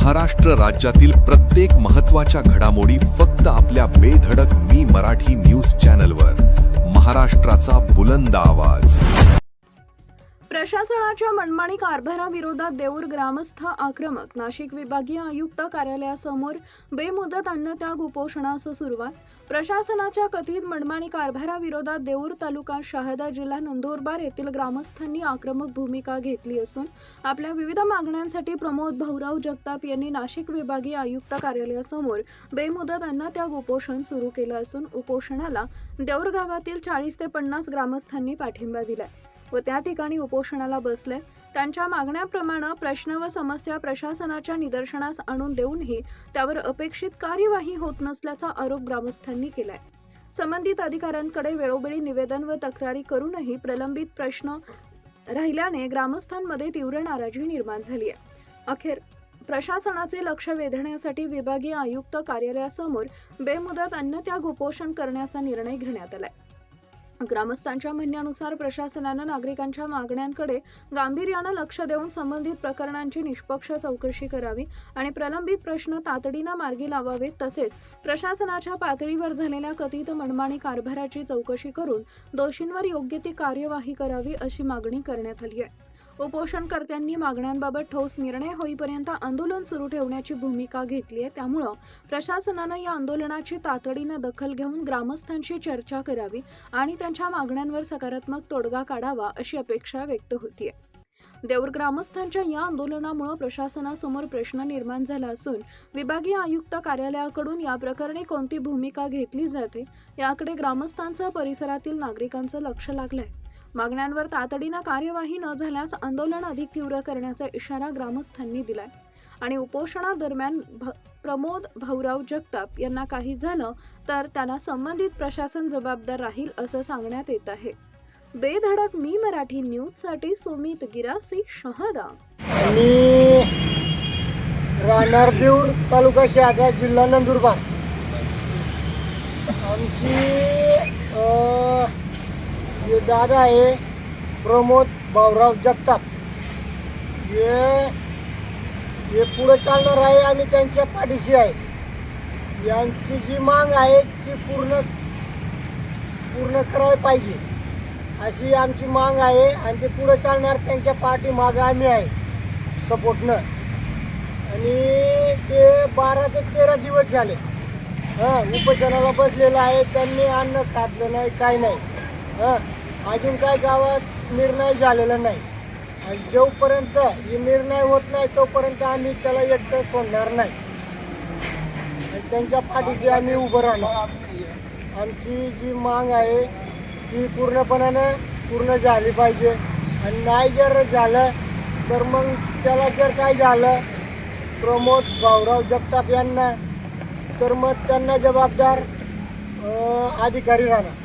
महाराष्ट्र राज्यातील प्रत्येक महत्त्वाच्या घडामोडी फक्त आपल्या बेधडक मी मराठी न्यूज चॅनलवर. महाराष्ट्राचा बुलंद आवाज. प्रशासनाच्या मनमानी कारभाराविरोधात देऊर ग्रामस्थ आक्रमक. नाशिक विभागीय आयुक्त कार्यालयासमोर बेमुदत अन्नत्याग उपोषणास सुरुवात. प्रशासनाच्या कथित मनमानी कारभाराविरोधात देऊर तालुका शहादा जिल्हा नंदुरबार येथील ग्रामस्थांनी आक्रमक भूमिका घेतली असून आपल्या विविध मागण्यांसाठी प्रमोद भाऊराव जगताप यांनी नाशिक विभागीय आयुक्त कार्यालयासमोर बेमुदत अन्नत्याग उपोषण सुरू केलं असून उपोषणाला देऊर गावातील 40 ते 50 ग्रामस्थांनी पाठिंबा दिलाय व त्या ठिकाणी उपोषणाला बसले. त्यांच्या मागण्याप्रमाणे प्रश्न व समस्या प्रशासनाच्या निदर्शनास आणून देऊनही त्यावर अपेक्षित कार्यवाही होत नसल्याचा आरोप ग्रामस्थांनी केलाय. संबंधित अधिकाऱ्यांकडे वेळोवेळी निवेदन व तक्रारी करूनही प्रलंबित प्रश्न राहिल्याने ग्रामस्थांमध्ये तीव्र नाराजी निर्माण झाली आहे. अखेर प्रशासनाचे लक्ष वेधण्यासाठी विभागीय आयुक्त कार्यालयासमोर बेमुदत अन्नत्याग उपोषण करण्याचा निर्णय घेण्यात आलाय. ग्रामस्थांच्या म्हणण्यानुसार प्रशासनानं नागरिकांच्या मागण्यांकडे गांभीर्यानं लक्ष देऊन संबंधित प्रकरणांची निष्पक्ष चौकशी करावी आणि प्रलंबित प्रश्न तातडीनं मार्गी लावावेत. तसेच प्रशासनाच्या पातळीवर झालेल्या कथित मनमानी कारभाराची चौकशी करून दोषींवर योग्य ती कार्यवाही करावी अशी मागणी करण्यात आली आहे. उपोषणकर्त्यांनी मागण्यांबाबत ठोस निर्णय होईपर्यंत आंदोलन सुरू ठेवण्याची भूमिका घेतली आहे. त्यामुळे प्रशासनानं या आंदोलनाची तातडीनं दखल घेऊन ग्रामस्थांशी चर्चा करावी आणि त्यांच्या मागण्यांवर सकारात्मक तोडगा काढावा अशी अपेक्षा व्यक्त होतीये. देऊर ग्रामस्थांच्या या आंदोलनामुळे प्रशासनासमोर प्रश्न निर्माण झाला असून विभागीय आयुक्त कार्यालयाकडून या प्रकरणी कोणती भूमिका घेतली जाते याकडे ग्रामस्थांसह परिसरातील नागरिकांचं लक्ष लागलंय. मागण्यांवर तातडीनं कार्यवाही न झाल्यास आंदोलन अधिक तीव्र करण्याचा इशारा ग्रामस्थांनी दिलाय आणि उपोषणादरम्यान प्रमोद भाऊराव जगताप यांना काही झालं तर त्याला संबंधित प्रशासन जबाबदार राहील असं सांगण्यात येत आहे. बेधडक मी मराठी न्यूजसाठी सुमित गिरासी, शहादा. आणि राहणार देऊर तालुका शहादा जिल्हा नंदुरबार. आमची ये दादा आहे प्रमोद भाऊराव जगताप. हे पुढे चालणार आहे. आम्ही त्यांच्या पाठीशी आहे. यांची जी माग आहे ती पूर्ण करायला पाहिजे अशी आमची माग आहे आणि ते पुढे चालणार. त्यांच्या पाठीमागं आम्ही आहे सपोर्टनं. आणि ते 12 ते 13 दिवस झाले उपोषणाला बसलेलं आहे. त्यांनी अन्न खाल्लं नाही, काय नाही. अजून काय गावात निर्णय झालेला नाही. आणि जोपर्यंत हे निर्णय होत नाही तोपर्यंत आम्ही त्याला एकटं सोडणार नाही आणि त्यांच्या पाठीशी आम्ही उभं राहणार. आमची जी माग आहे ती पूर्ण झाली पाहिजे. आणि नाही जर झालं तर मग त्याला जर काय झालं प्रमोद भाऊराव जगताप यांना तर मग त्यांना जबाबदार अधिकारी राहणार.